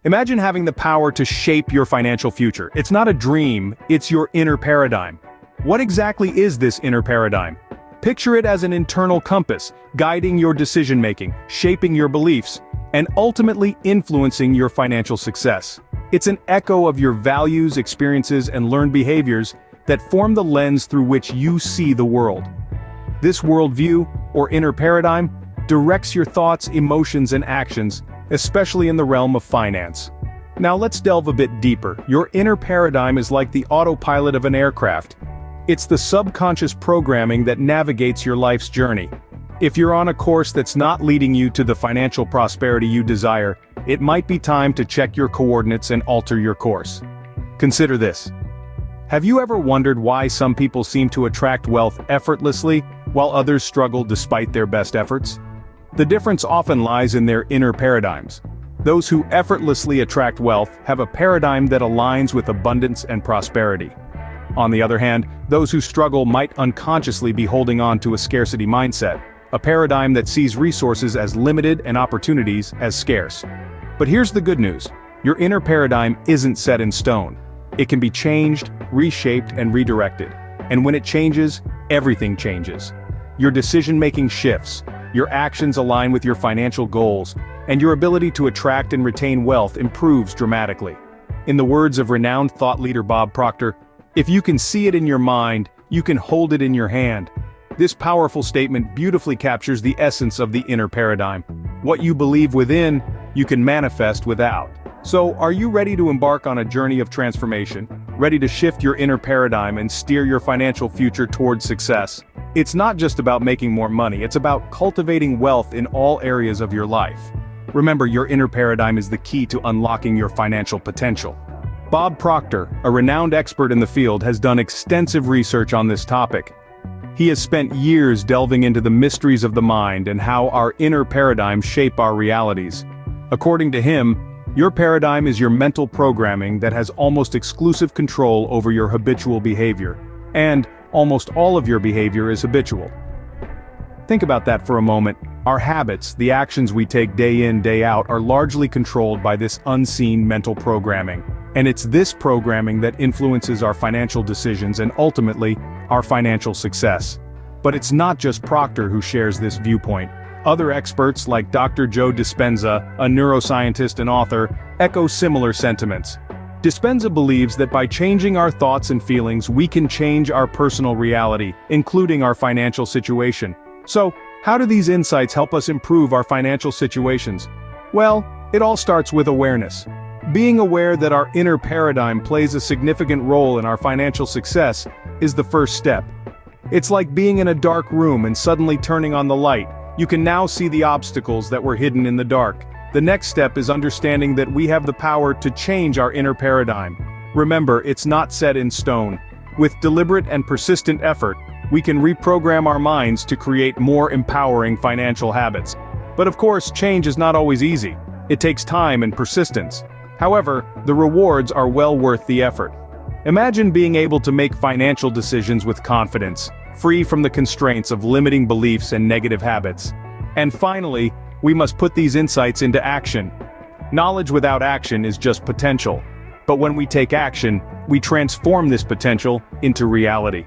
Imagine having the power to shape your financial future. It's not a dream, it's your inner paradigm. What exactly is this inner paradigm? Picture it as an internal compass, guiding your decision-making, shaping your beliefs, and ultimately influencing your financial success. It's an echo of your values, experiences, and learned behaviors that form the lens through which you see the world. This worldview, or inner paradigm, directs your thoughts, emotions, and actions, especially in the realm of finance. Now let's delve a bit deeper. Your inner paradigm is like the autopilot of an aircraft. It's the subconscious programming that navigates your life's journey. If you're on a course that's not leading you to the financial prosperity you desire, it might be time to check your coordinates and alter your course. Consider this. Have you ever wondered why some people seem to attract wealth effortlessly, while others struggle despite their best efforts? The difference often lies in their inner paradigms. Those who effortlessly attract wealth have a paradigm that aligns with abundance and prosperity. On the other hand, those who struggle might unconsciously be holding on to a scarcity mindset, a paradigm that sees resources as limited and opportunities as scarce. But here's the good news. Your inner paradigm isn't set in stone. It can be changed, reshaped, and redirected. And when it changes, everything changes. Your decision-making shifts, your actions align with your financial goals, and your ability to attract and retain wealth improves dramatically. In the words of renowned thought leader Bob Proctor, "If you can see it in your mind, you can hold it in your hand." This powerful statement beautifully captures the essence of the inner paradigm. What you believe within, you can manifest without. So, are you ready to embark on a journey of transformation? Ready to shift your inner paradigm and steer your financial future towards success? It's not just about making more money, it's about cultivating wealth in all areas of your life. Remember, your inner paradigm is the key to unlocking your financial potential. Bob Proctor, a renowned expert in the field, has done extensive research on this topic. He has spent years delving into the mysteries of the mind and how our inner paradigms shape our realities. According to him, your paradigm is your mental programming that has almost exclusive control over your habitual behavior. And almost all of your behavior is habitual. Think about that for a moment. Our habits, the actions we take day in, day out, are largely controlled by this unseen mental programming. And it's this programming that influences our financial decisions and ultimately, our financial success. But it's not just Proctor who shares this viewpoint. Other experts like Dr. Joe Dispenza, a neuroscientist and author, echo similar sentiments. Dispenza believes that by changing our thoughts and feelings, we can change our personal reality, including our financial situation. So, how do these insights help us improve our financial situations? Well, it all starts with awareness. Being aware that our inner paradigm plays a significant role in our financial success is the first step. It's like being in a dark room and suddenly turning on the light. You can now see the obstacles that were hidden in the dark. The next step is understanding that we have the power to change our inner paradigm. Remember, it's not set in stone. With deliberate and persistent effort, we can reprogram our minds to create more empowering financial habits. But of course, change is not always easy. It takes time and persistence. However, the rewards are well worth the effort. Imagine being able to make financial decisions with confidence, free from the constraints of limiting beliefs and negative habits. And finally, we must put these insights into action. Knowledge without action is just potential. But when we take action, we transform this potential into reality.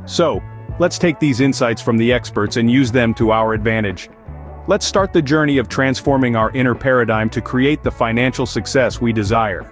So, let's take these insights from the experts and use them to our advantage. Let's start the journey of transforming our inner paradigm to create the financial success we desire.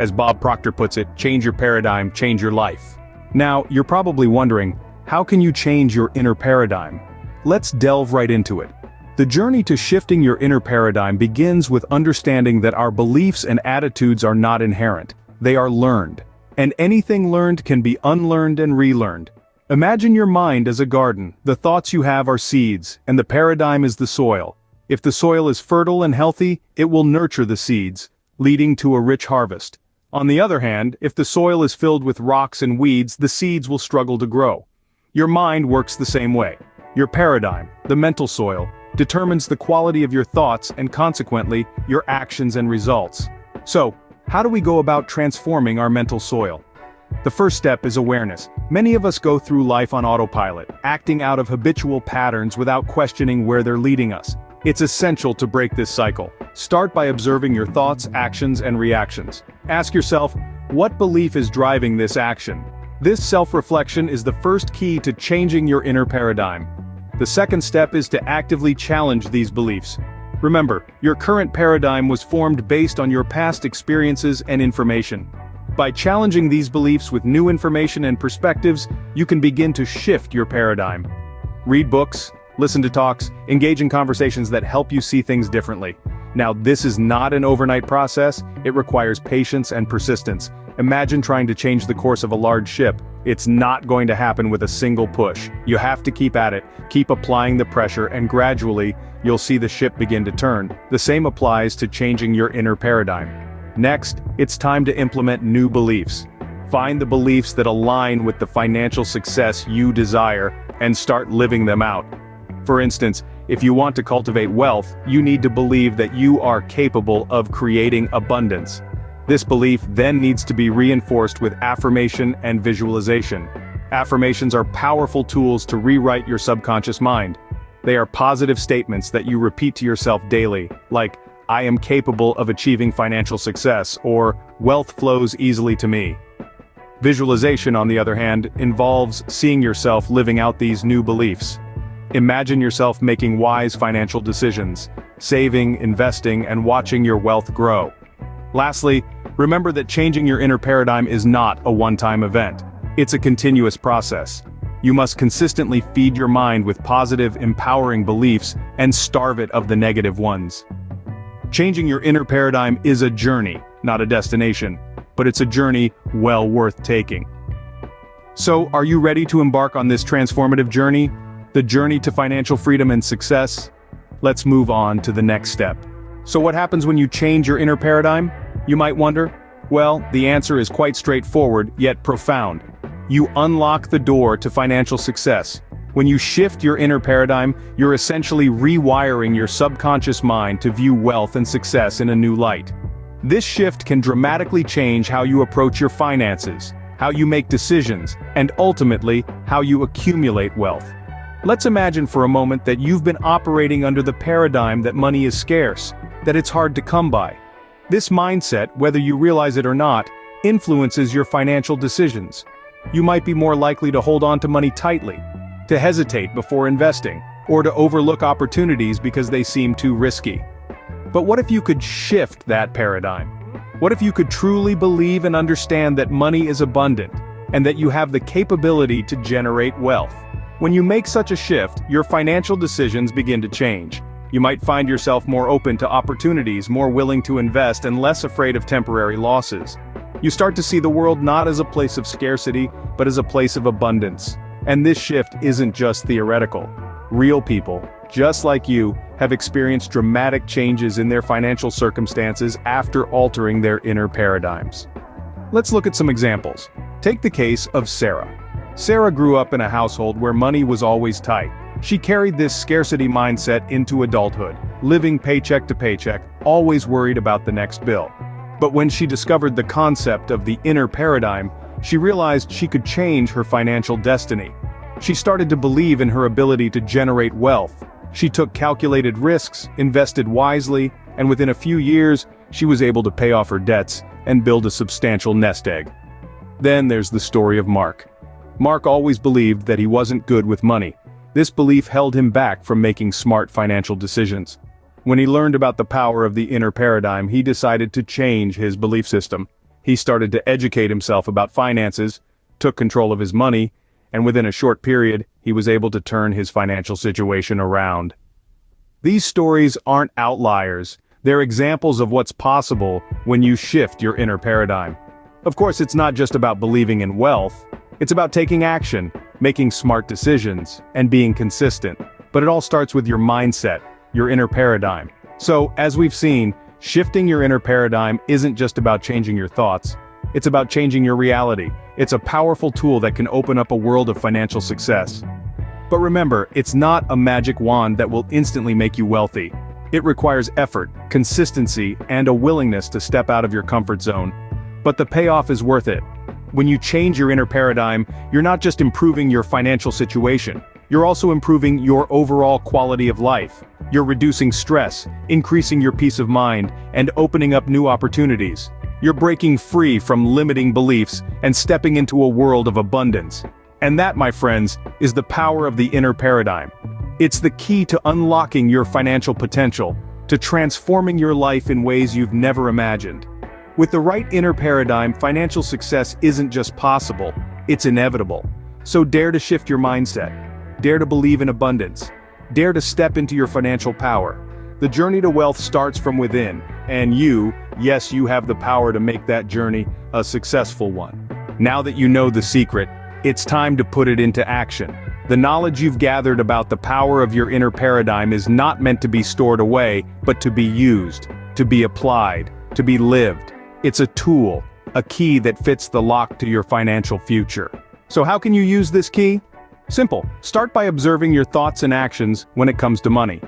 As Bob Proctor puts it, change your paradigm, change your life. Now, you're probably wondering, how can you change your inner paradigm? Let's delve right into it. The journey to shifting your inner paradigm begins with understanding that our beliefs and attitudes are not inherent. They are learned. And anything learned can be unlearned and relearned. Imagine your mind as a garden. The thoughts you have are seeds, and the paradigm is the soil. If the soil is fertile and healthy, it will nurture the seeds, leading to a rich harvest. On the other hand, if the soil is filled with rocks and weeds, the seeds will struggle to grow. Your mind works the same way. Your paradigm, the mental soil, determines the quality of your thoughts and consequently, your actions and results. So, how do we go about transforming our mental soil? The first step is awareness. Many of us go through life on autopilot, acting out of habitual patterns without questioning where they're leading us. It's essential to break this cycle. Start by observing your thoughts, actions, and reactions. Ask yourself, what belief is driving this action? This self-reflection is the first key to changing your inner paradigm. The second step is to actively challenge these beliefs. Remember, your current paradigm was formed based on your past experiences and information. By challenging these beliefs with new information and perspectives, you can begin to shift your paradigm. Read books, listen to talks, engage in conversations that help you see things differently. Now, this is not an overnight process. It requires patience and persistence. Imagine trying to change the course of a large ship. It's not going to happen with a single push. You have to keep at it, keep applying the pressure, and gradually, you'll see the ship begin to turn. The same applies to changing your inner paradigm. Next, it's time to implement new beliefs. Find the beliefs that align with the financial success you desire, and start living them out. For instance, if you want to cultivate wealth, you need to believe that you are capable of creating abundance. This belief then needs to be reinforced with affirmation and visualization. Affirmations are powerful tools to rewrite your subconscious mind. They are positive statements that you repeat to yourself daily, like, "I am capable of achieving financial success," or "Wealth flows easily to me." Visualization, on the other hand, involves seeing yourself living out these new beliefs. Imagine yourself making wise financial decisions, saving, investing, and watching your wealth grow. Lastly, remember that changing your inner paradigm is not a one-time event. It's a continuous process. You must consistently feed your mind with positive, empowering beliefs and starve it of the negative ones. Changing your inner paradigm is a journey, not a destination, but it's a journey well worth taking. So, are you ready to embark on this transformative journey? The journey to financial freedom and success? Let's move on to the next step. So what happens when you change your inner paradigm? You might wonder. Well, the answer is quite straightforward, yet profound. You unlock the door to financial success. When you shift your inner paradigm, you're essentially rewiring your subconscious mind to view wealth and success in a new light. This shift can dramatically change how you approach your finances, how you make decisions, and ultimately, how you accumulate wealth. Let's imagine for a moment that you've been operating under the paradigm that money is scarce, that it's hard to come by. This mindset, whether you realize it or not, influences your financial decisions. You might be more likely to hold on to money tightly, to hesitate before investing, or to overlook opportunities because they seem too risky. But what if you could shift that paradigm? What if you could truly believe and understand that money is abundant, and that you have the capability to generate wealth? When you make such a shift, your financial decisions begin to change. You might find yourself more open to opportunities, more willing to invest, and less afraid of temporary losses. You start to see the world not as a place of scarcity, but as a place of abundance. And this shift isn't just theoretical. Real people, just like you, have experienced dramatic changes in their financial circumstances after altering their inner paradigms. Let's look at some examples. Take the case of Sarah. Sarah grew up in a household where money was always tight. She carried this scarcity mindset into adulthood, living paycheck to paycheck, always worried about the next bill. But when she discovered the concept of the inner paradigm, she realized she could change her financial destiny. She started to believe in her ability to generate wealth. She took calculated risks, invested wisely, and within a few years, she was able to pay off her debts and build a substantial nest egg. Then there's the story of Mark. Mark always believed that he wasn't good with money. This belief held him back from making smart financial decisions. When he learned about the power of the inner paradigm, he decided to change his belief system. He started to educate himself about finances, took control of his money, and within a short period, he was able to turn his financial situation around. These stories aren't outliers. They're examples of what's possible when you shift your inner paradigm. Of course, it's not just about believing in wealth. It's about taking action, making smart decisions, and being consistent. But it all starts with your mindset, your inner paradigm. So, as we've seen, shifting your inner paradigm isn't just about changing your thoughts. It's about changing your reality. It's a powerful tool that can open up a world of financial success. But remember, it's not a magic wand that will instantly make you wealthy. It requires effort, consistency, and a willingness to step out of your comfort zone. But the payoff is worth it. When you change your inner paradigm, you're not just improving your financial situation, you're also improving your overall quality of life. You're reducing stress, increasing your peace of mind, and opening up new opportunities. You're breaking free from limiting beliefs and stepping into a world of abundance. And that, my friends, is the power of the inner paradigm. It's the key to unlocking your financial potential, to transforming your life in ways you've never imagined. With the right inner paradigm, financial success isn't just possible, it's inevitable. So dare to shift your mindset. Dare to believe in abundance. Dare to step into your financial power. The journey to wealth starts from within, and you, yes, you have the power to make that journey a successful one. Now that you know the secret, it's time to put it into action. The knowledge you've gathered about the power of your inner paradigm is not meant to be stored away, but to be used, to be applied, to be lived. It's a tool, a key that fits the lock to your financial future. So how can you use this key? Simple. Start by observing your thoughts and actions when it comes to money.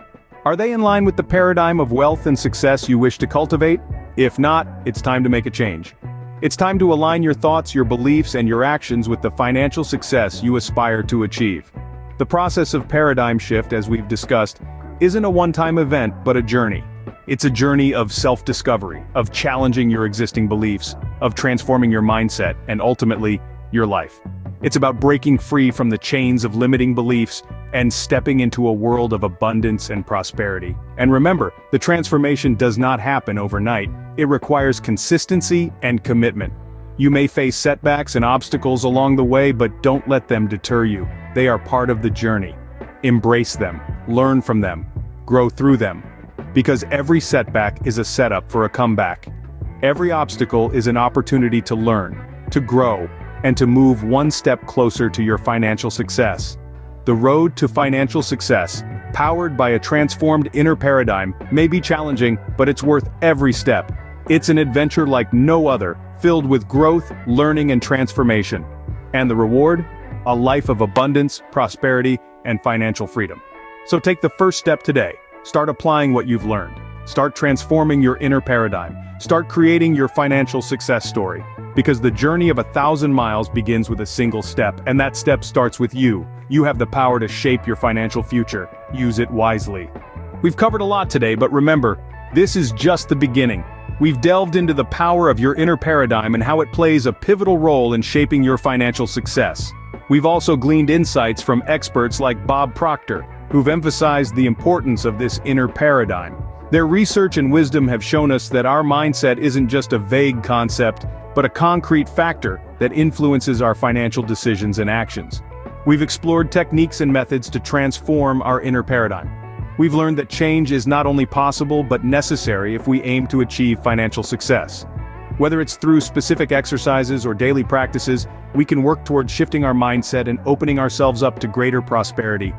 Are they in line with the paradigm of wealth and success you wish to cultivate? If not, it's time to make a change. It's time to align your thoughts, your beliefs, and your actions with the financial success you aspire to achieve. The process of paradigm shift, as we've discussed, isn't a one-time event, but a journey. It's a journey of self-discovery, of challenging your existing beliefs, of transforming your mindset, and ultimately, your life. It's about breaking free from the chains of limiting beliefs and stepping into a world of abundance and prosperity. And remember, the transformation does not happen overnight. It requires consistency and commitment. You may face setbacks and obstacles along the way, but don't let them deter you. They are part of the journey. Embrace them, learn from them, grow through them. Because every setback is a setup for a comeback. Every obstacle is an opportunity to learn, to grow, and to move one step closer to your financial success. The road to financial success, powered by a transformed inner paradigm, may be challenging, but it's worth every step. It's an adventure like no other, filled with growth, learning, and transformation. And the reward? A life of abundance, prosperity, and financial freedom. So take the first step today. Start applying what you've learned. Start transforming your inner paradigm. Start creating your financial success story. Because the journey of 1,000 miles begins with a single step, and that step starts with you. You have the power to shape your financial future. Use it wisely. We've covered a lot today, but remember, this is just the beginning. We've delved into the power of your inner paradigm and how it plays a pivotal role in shaping your financial success. We've also gleaned insights from experts like Bob Proctor, who've emphasized the importance of this inner paradigm. Their research and wisdom have shown us that our mindset isn't just a vague concept, but a concrete factor that influences our financial decisions and actions. We've explored techniques and methods to transform our inner paradigm. We've learned that change is not only possible but necessary if we aim to achieve financial success. Whether it's through specific exercises or daily practices, we can work towards shifting our mindset and opening ourselves up to greater prosperity.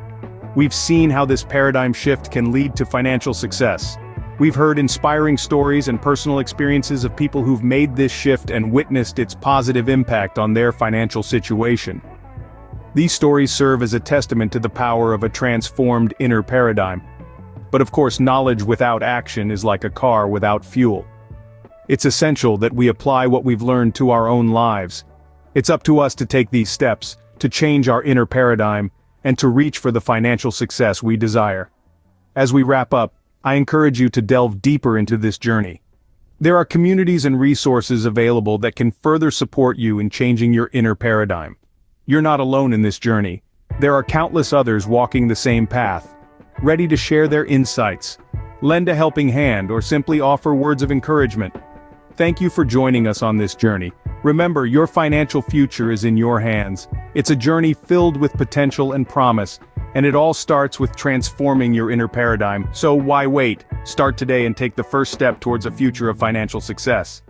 We've seen how this paradigm shift can lead to financial success. We've heard inspiring stories and personal experiences of people who've made this shift and witnessed its positive impact on their financial situation. These stories serve as a testament to the power of a transformed inner paradigm. But of course, knowledge without action is like a car without fuel. It's essential that we apply what we've learned to our own lives. It's up to us to take these steps, to change our inner paradigm, and to reach for the financial success we desire. As we wrap up, I encourage you to delve deeper into this journey. There are communities and resources available that can further support you in changing your inner paradigm. You're not alone in this journey. There are countless others walking the same path, ready to share their insights, lend a helping hand, or simply offer words of encouragement. Thank you for joining us on this journey. Remember, your financial future is in your hands. It's a journey filled with potential and promise, and it all starts with transforming your inner paradigm. So why wait? Start today and take the first step towards a future of financial success.